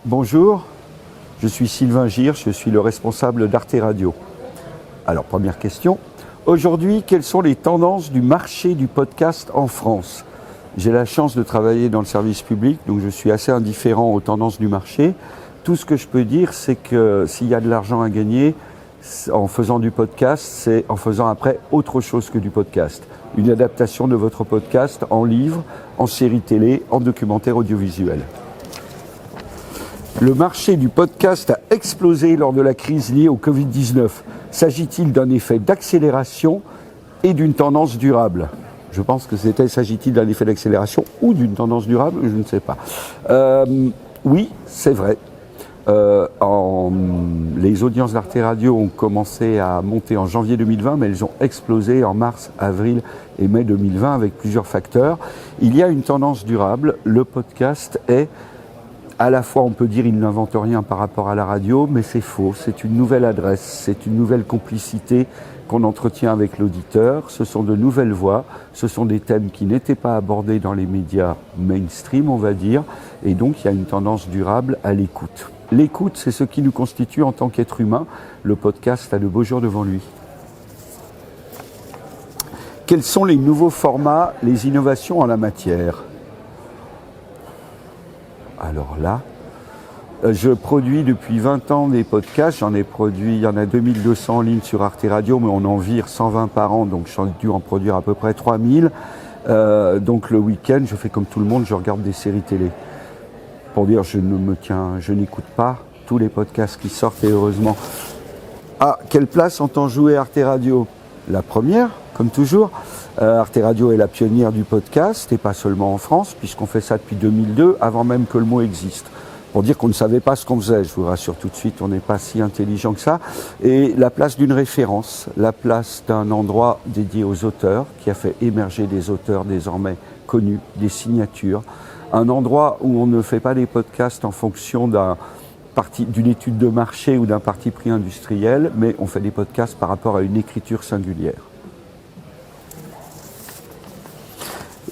Bonjour, je suis Sylvain Gire, je suis le responsable d'Arte Radio. Alors, première question. Aujourd'hui, quelles sont les tendances du marché du podcast en France ? J'ai la chance de travailler dans le service public, donc je suis assez indifférent aux tendances du marché. Tout ce que je peux dire, c'est que s'il y a de l'argent à gagner en faisant du podcast, c'est en faisant après autre chose que du podcast. Une adaptation de votre podcast en livre, en série télé, en documentaire audiovisuel. Le marché du podcast a explosé lors de la crise liée au Covid-19. S'agit-il d'un effet d'accélération et d'une tendance durable ? Je pense que s'agit-il d'un effet d'accélération ou d'une tendance durable ? Je ne sais pas. Oui, c'est vrai. Les audiences d'Arte Radio ont commencé à monter en janvier 2020, mais elles ont explosé en mars, avril et mai 2020 avec plusieurs facteurs. Il y a une tendance durable. Le podcast est... À la fois, on peut dire qu'il n'invente rien par rapport à la radio, mais c'est faux. C'est une nouvelle adresse, c'est une nouvelle complicité qu'on entretient avec l'auditeur. Ce sont de nouvelles voix, ce sont des thèmes qui n'étaient pas abordés dans les médias mainstream, on va dire. Et donc, il y a une tendance durable à l'écoute. L'écoute, c'est ce qui nous constitue en tant qu'être humain. Le podcast a de beaux jours devant lui. Quels sont les nouveaux formats, les innovations en la matière ? Alors là, je produis depuis 20 ans des podcasts, j'en ai produit, il y en a 2200 en ligne sur Arte Radio, mais on en vire 120 par an, donc j'en ai dû en produire à peu près 3000. Donc le week-end, je fais comme tout le monde, je regarde des séries télé. Pour dire, je n'écoute pas tous les podcasts qui sortent, et heureusement. Ah, quelle place entend jouer Arte Radio ? La première, comme toujours. Arte Radio est la pionnière du podcast, et pas seulement en France, puisqu'on fait ça depuis 2002, avant même que le mot existe. Pour dire qu'on ne savait pas ce qu'on faisait, je vous rassure tout de suite, on n'est pas si intelligent que ça. Et la place d'une référence, la place d'un endroit dédié aux auteurs, qui a fait émerger des auteurs désormais connus, des signatures. Un endroit où on ne fait pas des podcasts en fonction d'une étude de marché ou d'un parti pris industriel, mais on fait des podcasts par rapport à une écriture singulière.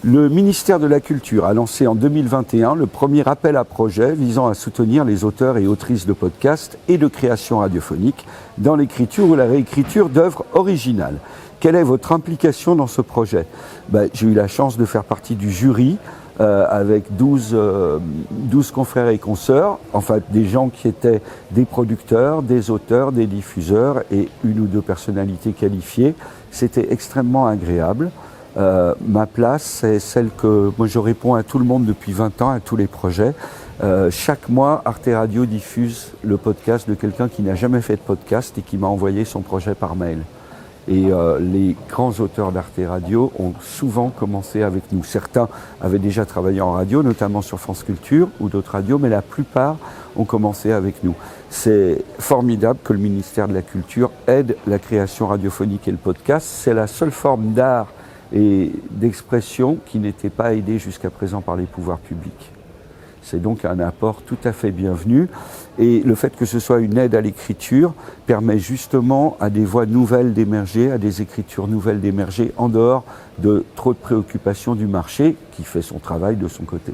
Le ministère de la Culture a lancé en 2021 le premier appel à projet visant à soutenir les auteurs et autrices de podcasts et de créations radiophoniques dans l'écriture ou la réécriture d'œuvres originales. Quelle est votre implication dans ce projet ? J'ai eu la chance de faire partie du jury avec 12 confrères et consoeurs, enfin des gens qui étaient des producteurs, des auteurs, des diffuseurs et une ou deux personnalités qualifiées. C'était extrêmement agréable. Ma place, c'est celle que moi je réponds à tout le monde depuis 20 ans, à tous les projets. Chaque mois, Arte Radio diffuse le podcast de quelqu'un qui n'a jamais fait de podcast et qui m'a envoyé son projet par mail. Et les grands auteurs d'Arte Radio ont souvent commencé avec nous. Certains avaient déjà travaillé en radio, notamment sur France Culture ou d'autres radios, mais la plupart ont commencé avec nous. C'est formidable que le ministère de la Culture aide la création radiophonique et le podcast. C'est la seule forme d'art et d'expression qui n'était pas aidée jusqu'à présent par les pouvoirs publics. C'est donc un apport tout à fait bienvenu. Et le fait que ce soit une aide à l'écriture permet justement à des voix nouvelles d'émerger, à des écritures nouvelles d'émerger en dehors de trop de préoccupations du marché qui fait son travail de son côté.